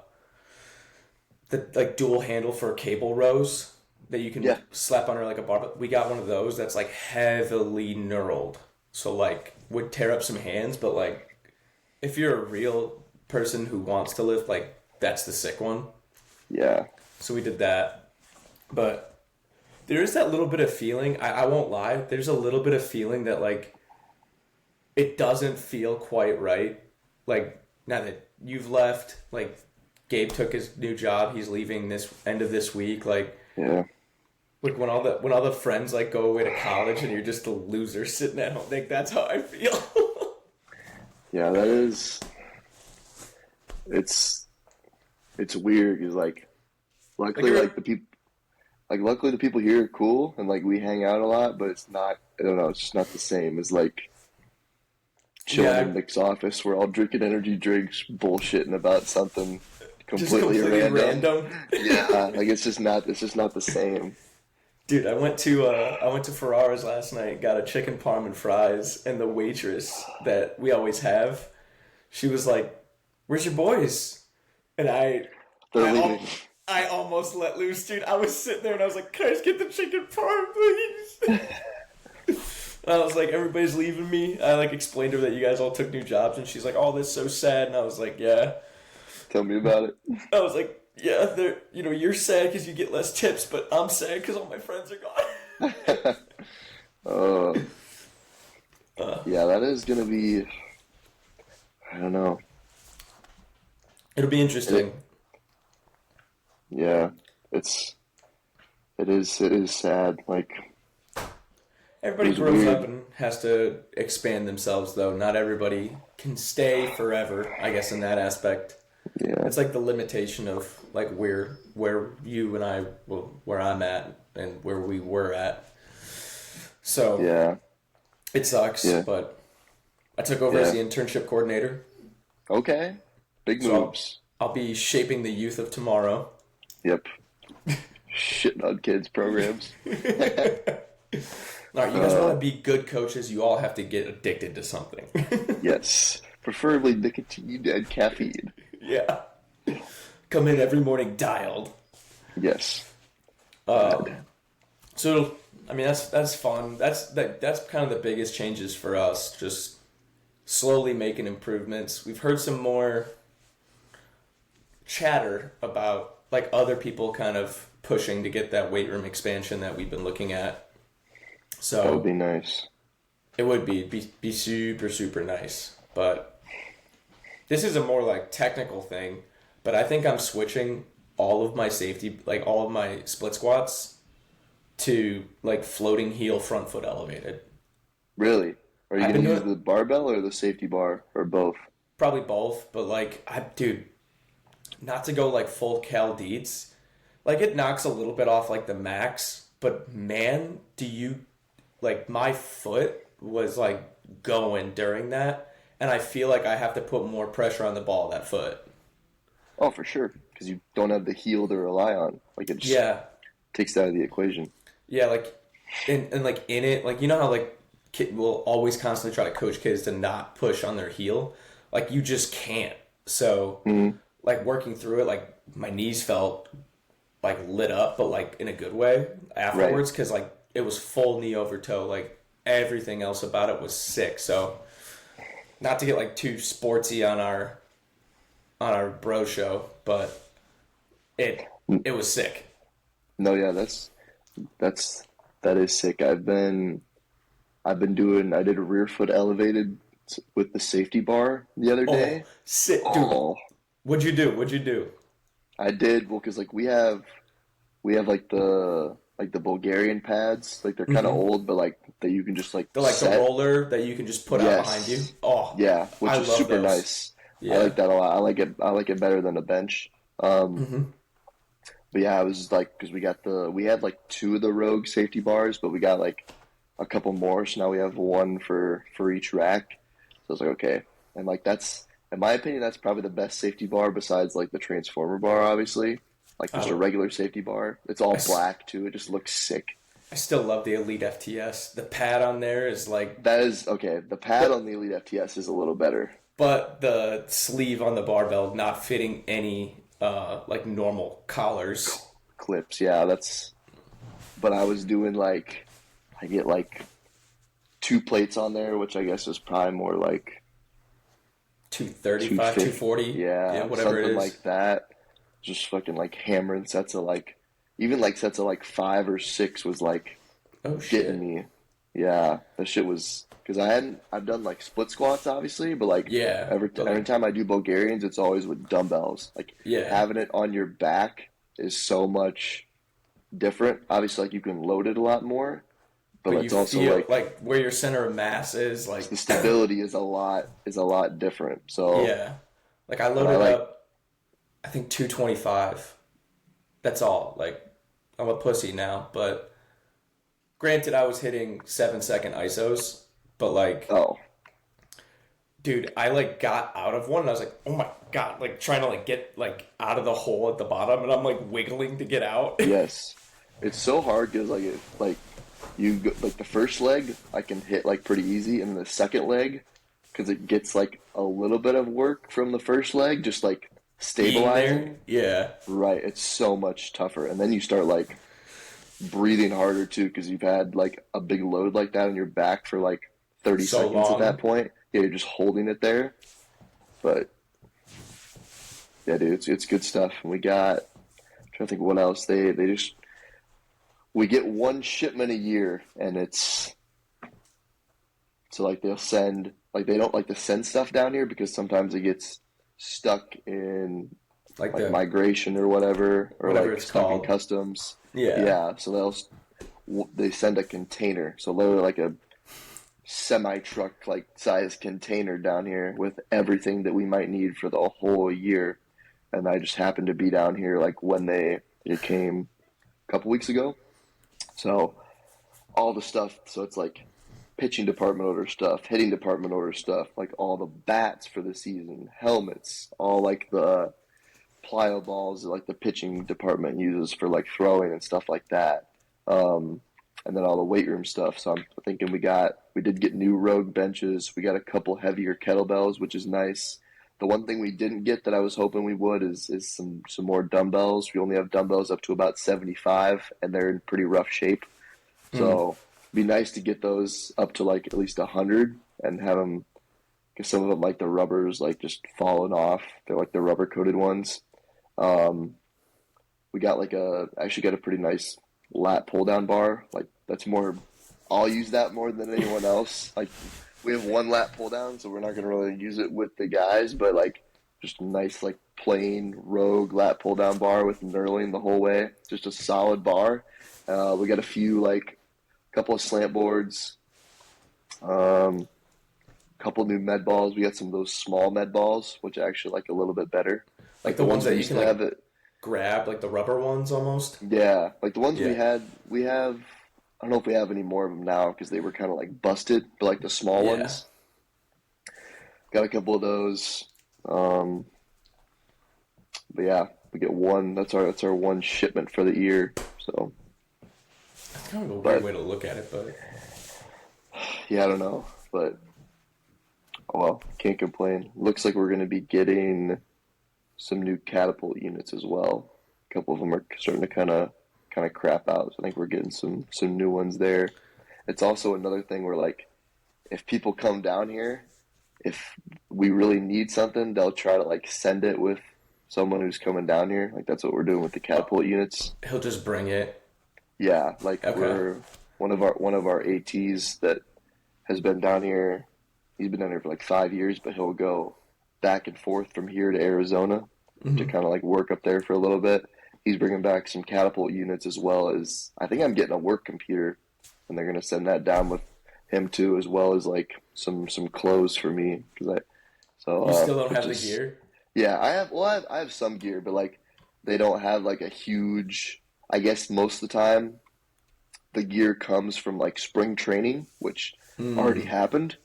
like dual handle for cable rows that you can Yeah. slap under like a bar. We got one of those that's like heavily knurled, so like would tear up some hands, but like if you're a real person who wants to lift, like that's the sick one. Yeah. So we did that, but there is that little bit of feeling. I won't lie. There's a little bit of feeling that like it doesn't feel quite right. Like now that you've left, like Gabe took his new job. He's leaving this end of this week. Like Yeah. Like when all the friends like go away to college and you're just a loser sitting at home. Like that's how I feel. Yeah, that is. It's it's weird because like Like luckily you're luckily the people here are cool and like we hang out a lot, but it's not. I don't know. It's just not the same as like chilling yeah, in Nick's office. We're all drinking energy drinks, bullshitting about something just completely completely random. random. Yeah, like it's just not. It's just not the same. Dude, I went to Ferrara's last night, got a chicken parm and fries, and the waitress that we always have, she was like, "Where's your boys?" And They're I, leaving. I almost let loose, dude. I was sitting there and I was like, "Can I just get the chicken parm, please?" I was like, "Everybody's leaving me." I like explained to her that you guys all took new jobs, and she's like, "Oh, that's so sad." And I was like, "Yeah." Tell me about it. I was like, "Yeah, you're sad because you get less tips, but I'm sad because all my friends are gone." uh, Uh, yeah, that is gonna be. I don't know. It'll be interesting. Yeah, it's it is sad. Like it Everybody was grows up weird. and has to expand themselves, though. Not everybody can stay forever, I guess, in that aspect. Yeah, It's like the limitation of like where you and I, well, where I'm at and where we were at. So yeah, it sucks, yeah, but I took over as yeah. the internship coordinator, Okay, big so moves. I'll be shaping the youth of tomorrow. Yep, shitting on kids programs. All right, you guys want Uh, to be good coaches, you all have to get addicted to something. yes, preferably nicotine and caffeine. Yeah. Come in every morning dialed. Yes, Um, bad. so I mean that's fun. That's kind of the biggest changes for us. Just slowly making improvements. We've heard some more chatter about like other people kind of pushing to get that weight room expansion that we've been looking at. That would So be nice. it would be super super nice. But this is a more like technical thing. But I think I'm switching all of my safety, like all of my split squats to like floating heel front foot elevated. Really, are you I've gonna been use doing the barbell or the safety bar or both? probably both, but like dude, not to go like full Cal Deeds, like it knocks a little bit off like the max, but man, do you like my foot was like going during that, and I feel like I have to put more pressure on the ball of that foot. Oh, for sure, because you don't have the heel to rely on. Like it just Yeah, takes that out of the equation. yeah, like and like in it, like you know how like kid will always constantly try to coach kids to not push on their heel, like you just can't. So Hmm. like working through it, like my knees felt like lit up, but like in a good way Right. afterwards because like it was full knee over toe. Like everything else about it was sick. So not to get like too sportsy on our bro show, but it it was sick. No, yeah, that's that is sick. I've been doing. I did a rear foot elevated with the safety bar the other Oh, day. sick, dude. Oh, What'd you do? What'd you do? I did well because like we have like the Bulgarian pads. Like they're kind of Mm-hmm. old, but like that you can just like The set. roller that you can just put out behind you. Yes. Oh, Yeah, I which is love super those. nice. I Yeah. like that a lot. I like it better than a bench. Mm-hmm. But yeah, I was like, because we had like two of the Rogue safety bars, but we got like a couple more, so now we have one for each rack. So I was like, okay, and like that's, in my opinion, that's probably the best safety bar besides like the Transformer bar, obviously. Like just a I, regular safety bar. It's I, all s- black too. It just looks sick. I still love the Elite FTS. The pad on there is like, That is okay. The pad but on the Elite FTS is a little better. but the sleeve on the barbell not fitting any like normal collars. Clips, yeah, that's. But I was doing like, I get like two plates on there, which I guess is probably more like 235, 250. 240, yeah, Yeah, whatever it something is. like that. Just fucking like hammering sets of like, even like sets of like five or six was like Oh getting shit. me. Yeah, that shit was because I've done like split squats obviously, but like Yeah, but every like time I do Bulgarians, it's always with dumbbells. Like yeah, having it on your back is so much. different. Obviously, like you can load it a lot more, but But you it's also feel like like where your center of mass is, just like, the stability is a lot different. So, yeah. Like I and I loaded like up, I think 225. That's all. Like I'm a pussy now, but granted, I was hitting 7-second ISOs, but like, oh dude, I like got out of one and I was like, oh my god, like trying to like get like out of the hole at the bottom, and I'm like wiggling to get out. yes, it's so hard because like you go, like the first leg I can hit like pretty easy, and the second leg because it gets like a little bit of work from the first leg, just like Being there, stabilizing. yeah, Right, it's so much tougher, and then you start like breathing harder too because you've had like a big load like that on your back for like 30 so seconds at that long. point. Yeah, you're just holding it there. But yeah, dude, it's good stuff. And we got I'm trying to think what else. They just we get one shipment a year, and it's so like they'll send like they don't like to send stuff down here because sometimes it gets stuck in Like like the migration or whatever, or whatever like it's stuck in called. customs. Yeah. Yeah, so they send a container, so literally like a semi truck like size container down here with everything that we might need for the whole year. And I just happened to be down here like when it came a couple weeks ago. So all the stuff, so it's like pitching department order stuff, hitting department order stuff, like all the bats for the season, helmets, all like the plyo balls that like the pitching department uses for like throwing and stuff like that. Um, and then all the weight room stuff. So I'm thinking we did get new Rogue benches. We got a couple heavier kettlebells, which is nice. The one thing we didn't get that I was hoping we would is some more dumbbells. We only have dumbbells up to about 75, and they're in pretty rough shape. Mm. So it'd be nice to get those up to like at least 100 and have them. Because some of them, like the rubbers, like just falling off. They're like the rubber coated ones. Um, we got actually got a pretty nice lat pull down bar. Like that's more, I'll use that more than anyone else. Like we have one lat pull down, so we're not gonna really use it with the guys, but like just a nice like plain rogue lat pull down bar with knurling the whole way. Just a solid bar. We got a few like a couple of slant boards, um, couple new med balls. We got some of those small med balls, which I actually like a little bit better. Like Like the the ones ones we that you used can to like have it. grab, like the rubber ones almost. Yeah, like the ones Yeah. we have. I don't know if we have any more of them now because they were kind of like busted, but like the small Yeah. ones, got a couple of those. Um, but yeah, we get one. That's our one shipment for the year. So, That's kind of a weird but way to look at it, but yeah, I don't know, but oh well, can't complain. Looks like we're going to be getting some new catapult units as well. A couple of them are starting to kind of crap out. So I think we're getting some new ones there. It's also another thing where like if people come down here, if we really need something, they'll try to like send it with someone who's coming down here. Like that's what we're doing with the catapult units. he'll just bring it. Yeah, like Okay. we're one of our ATs that has been down here. He's been down here for like 5 years, but he'll go back and forth from here to Arizona to Hmm. kind of like work up there for a little bit. He's bringing back some catapult units as well as I think I'm getting a work computer, and they're gonna send that down with him too, as well as like some clothes for me because I so You still don't which have the is gear? yeah I have some gear, but like they don't have like a huge. I guess most of the time the gear comes from like spring training, which already Mm. happened.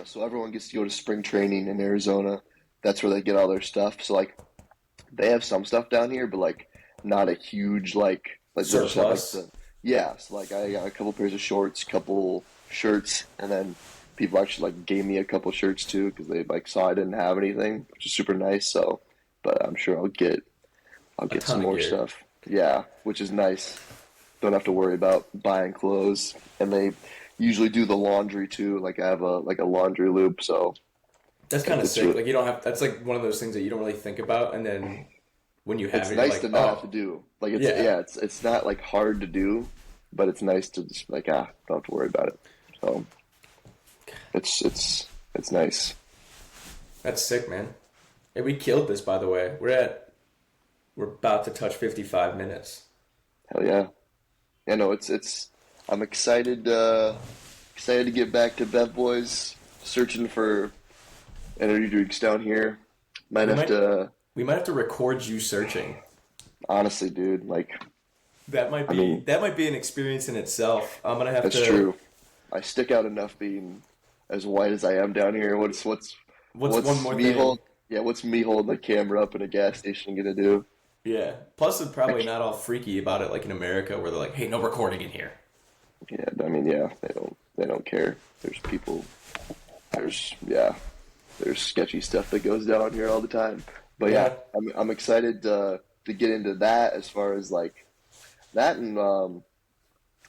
So everyone gets to go to spring training in Arizona. That's where they get all their stuff. So like they have some stuff down here, but like not a huge like they'll just have like Surplus. the yeah. So like I got a couple pairs of shorts, couple shirts, and then people actually like gave me a couple shirts too because they like saw I didn't have anything, which is super nice. So, but I'm sure I'll A get ton some of more gear. stuff. Yeah, which is nice. Don't have to worry about buying clothes, and they usually do the laundry too. Like I have a laundry loop, so That's kind of it's sick. re- Like you don't have. That's like one of those things that you don't really think about, and then when you have it's it, you're nice to like, not have to oh, do. Like it's yeah, yeah, it's not like hard to do, but it's nice to just like don't have to worry about it. So it's nice. that's sick, man. Hey, we killed this, by the way. We're about to touch 55 minutes. Hell yeah. Yeah, no, it's I'm excited to get back to BevBois. Searching for energy drinks down here. Might We have might to we might have to record you searching. honestly, dude, like I mean, That might be an experience in itself. I'm gonna have that's to. true. I stick out enough being as white as I am down here. What's one what's more me thing? hold yeah, what's me holding the camera up in a gas station gonna do? Yeah. Plus, they're I probably c not all freaky about it like in America, where they're like, "Hey, no recording in here." yeah, I mean, yeah, they don't care. There's people yeah, there's sketchy stuff that goes down here all the time. But yeah, Yeah. I'm excited to get into that as far as like that and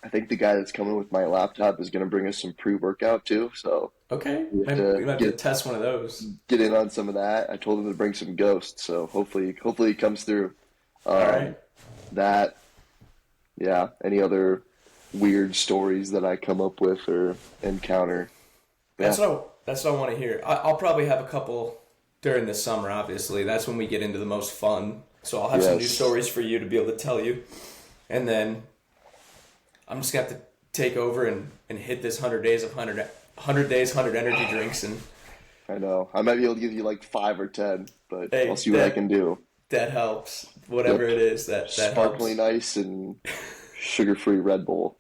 I think the guy that's coming with my laptop is gonna bring us some pre-workout too. So Okay. we have Maybe we to might have to test one of those. get in on some of that. I told him to bring some ghosts, so hopefully he comes through. All right. Um, that yeah. Any other weird stories that I come up with or encounter? Yeah. That's what I want to hear. I'll probably have a couple during the summer. Obviously, that's when we get into the most fun. So I'll have some new Yes. stories for you to be able to tell you, and then I'm just gonna have to take over and hit this 100 days of 100 energy drinks, and I know. I might be able to give you like 5 or 10, but I'll hey, see what I can do. that helps. Whatever Yep. it is, that helps. Sparkling ice and sugar-free Red Bull.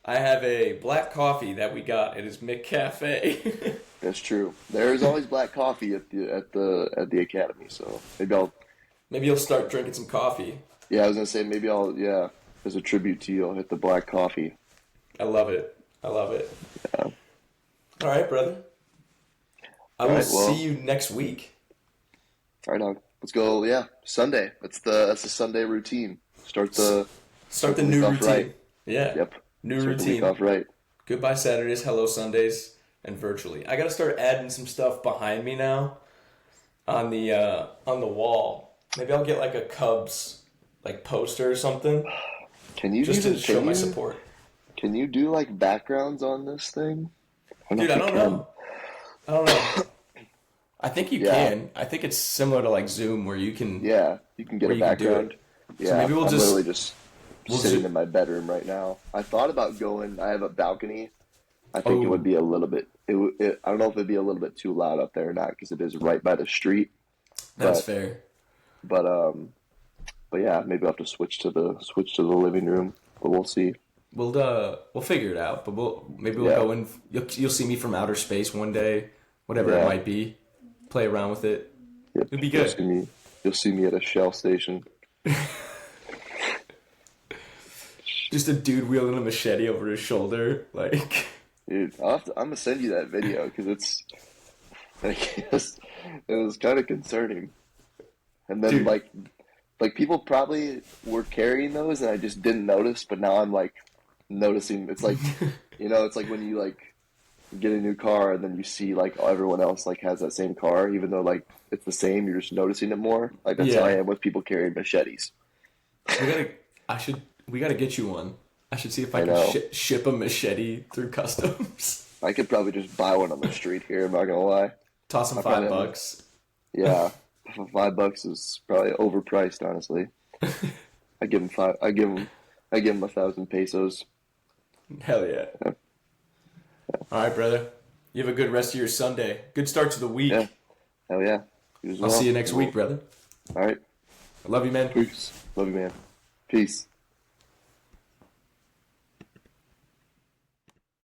I have a black coffee that we got. It is McCafe. That's true. There is always black coffee at the academy, so maybe I'll Maybe you'll start drinking some coffee. yeah, I was gonna say maybe I'll yeah, as a tribute to you, I'll hit the black coffee. I love it. I love it. Yeah. All right, brother. I All will right, see well, you next week. right on. Let's go. Yeah, Sunday. That's the Sunday routine. Start Start the the week new off right. routine. Yeah, Yep. new Start the week routine. off right. Goodbye Saturdays, hello Sundays, and virtually. I gotta start adding some stuff behind me now on the wall. Maybe I'll get like a Cubs like poster or something Can you just to even show my support. can you do like backgrounds on this thing? I don't know Dude, if I you don't can. know. I don't know. I think you Yeah, can. I think it's similar to like Zoom yeah. You can get where a you can do it. background. So Yeah, maybe I'm literally just we'll sitting just in my bedroom right now. I thought about going. I have a balcony. I think it would oh, be a little bit. I don't know if it'd be a little bit too loud up there or not because it is right by the street. that's But fair. but um but yeah, maybe I'll have to switch to the living room. But we'll see. We'll figure it out, but maybe we'll Yeah, go in. You'll see me from outer space one day, whatever it yeah. might be. Play around with it. Yep. It'd be good. You'll see me at a Shell station. Just a dude wielding a machete over his shoulder, like Dude, I'm gonna send you that video because it's like, it was kind of concerning. And then dude. like people probably were carrying those and I just didn't notice, but now I'm like noticing. It's like it's like when you like get a new car and then you see like everyone else like has that same car, even though like it's the same, you're just noticing it more. Like that's how I Yeah, am with people carrying machetes. we gotta. I should. We gotta get you one. I should see if I I can know. ship a machete through customs. I could probably just buy one on the street here. I'm not gonna lie. Toss him I five probably have bucks. yeah. For $5 is probably overpriced, honestly. I give him five. I give him 1,000 pesos. Hell yeah! All right, brother. You have a good rest of your Sunday. Good start to the Yeah, week. hell yeah. You as I'll see well. you next week, brother. All right. I love you, man. Peace. Love you, man. Peace.